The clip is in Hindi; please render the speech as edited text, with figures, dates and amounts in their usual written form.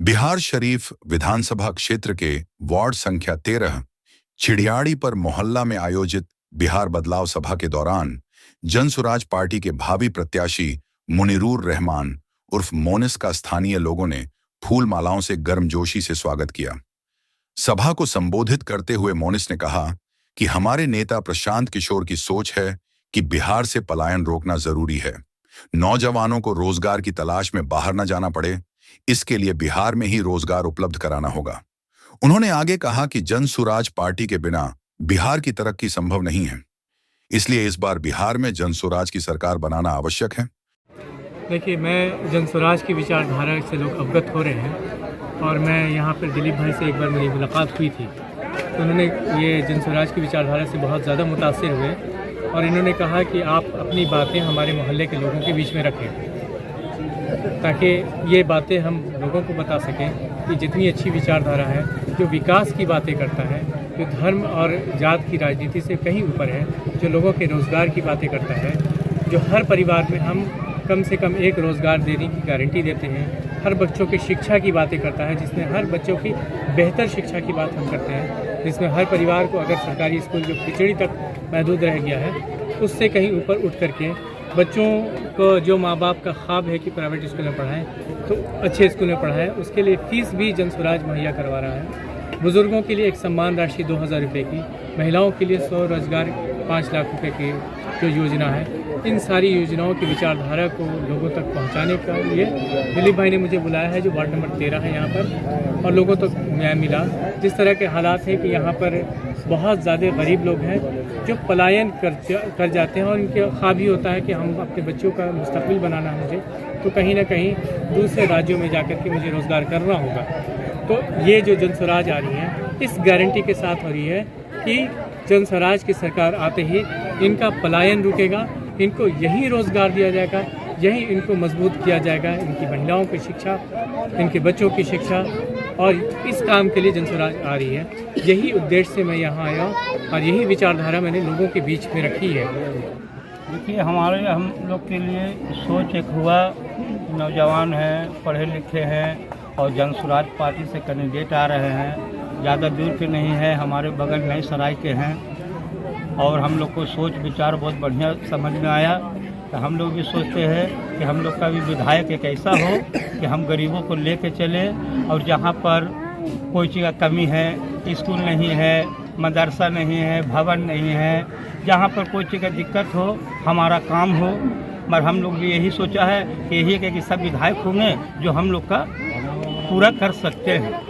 बिहार शरीफ विधानसभा क्षेत्र के वार्ड संख्या 13 चिड़ियाड़ी पर मोहल्ला में आयोजित बिहार बदलाव सभा के दौरान जनसुराज पार्टी के भावी प्रत्याशी मुनीरुर रहमान उर्फ मोनिस का स्थानीय लोगों ने फूल मालाओं से गर्मजोशी से स्वागत किया। सभा को संबोधित करते हुए मोनिस ने कहा कि हमारे नेता प्रशांत किशोर की सोच है कि बिहार से पलायन रोकना जरूरी है, नौजवानों को रोजगार की तलाश में बाहर न जाना पड़े, इसके लिए बिहार में ही रोजगार उपलब्ध कराना होगा। उन्होंने आगे कहा कि जनसुराज पार्टी के बिना बिहार की तरक्की संभव नहीं है, इसलिए इस बार बिहार में जनसुराज की सरकार बनाना आवश्यक है। देखिए, मैं जनसुराज की विचारधारा से लोग अवगत हो रहे हैं और मैं यहाँ पर दिलीप भाई से एक बार मेरी मुलाकात हुई थी, तो उन्होंने ये जनसुराज की विचारधारा से बहुत ज़्यादा मुतासिर हुए और इन्होंने कहा कि आप अपनी बातें हमारे मोहल्ले के लोगों के बीच में रखें, ताकि ये बातें हम लोगों को बता सकें कि जितनी अच्छी विचारधारा है, जो विकास की बातें करता है, जो धर्म और जात की राजनीति से कहीं ऊपर है, जो लोगों के रोज़गार की बातें करता है, जो हर परिवार में हम कम से कम एक रोज़गार देने की गारंटी देते हैं, हर बच्चों की शिक्षा की बातें करता है, जिसमें हर बच्चों की बेहतर शिक्षा की बात हम करते हैं, जिसमें हर परिवार को अगर सरकारी स्कूल जो खिचड़ी तक महदूद रह गया है उससे कहीं ऊपर उठ करके बच्चों को, जो माँ बाप का ख्वाब है कि प्राइवेट स्कूल में पढ़ाएं तो अच्छे स्कूल में पढ़ाएं, उसके लिए फ़ीस भी जनसुराज मुहैया करवा रहा है। बुज़ुर्गों के लिए एक सम्मान राशि 2000 रुपये की, महिलाओं के लिए 100 रोजगार 5 लाख रुपए की जो योजना है, इन सारी योजनाओं की विचारधारा को लोगों तक पहुंचाने के लिए दिलीप भाई ने मुझे बुलाया है, जो वार्ड नंबर 13 है यहाँ पर, और लोगों तक न्याय मिला। जिस तरह के हालात हैं कि यहाँ पर बहुत ज़्यादा गरीब लोग हैं जो पलायन कर जाते हैं और इनके ख्वाब ही होता है कि हम अपने बच्चों का मुस्तकबिल बनाना है मुझे, तो कहीं ना कहीं दूसरे राज्यों में जाकर के मुझे रोज़गार करना होगा। तो ये जो जनसुराज आ रही है, इस गारंटी के साथ हो रही है कि जनसुराज की सरकार आते ही इनका पलायन रुकेगा, इनको यही रोज़गार दिया जाएगा, यही इनको मजबूत किया जाएगा, इनकी महिलाओं की शिक्षा, इनके बच्चों की शिक्षा, और इस काम के लिए जनसुराज आ रही है। यही उद्देश्य से मैं यहाँ आया और यही विचारधारा मैंने लोगों के बीच में रखी है। देखिए, हम लोग के लिए सोच एक हुआ, नौजवान हैं, पढ़े लिखे हैं और जनसुराज पार्टी से कैंडिडेट आ रहे हैं, ज़्यादा दूर के नहीं है, हमारे बगल नई सराय के हैं, और हम लोग को सोच विचार बहुत बढ़िया समझ में आया। तो हम लोग भी सोचते हैं कि हम लोग का भी विधायक एक ऐसा हो कि हम गरीबों को लेके चले, और जहाँ पर कोई चीज़ का कमी है, स्कूल नहीं है, मदरसा नहीं है, भवन नहीं है, जहाँ पर कोई चीज़ का दिक्कत हो, हमारा काम हो। मगर हम लोग भी यही सोचा है कि यही कि सब विधायक होंगे जो हम लोग का पूरा कर सकते हैं।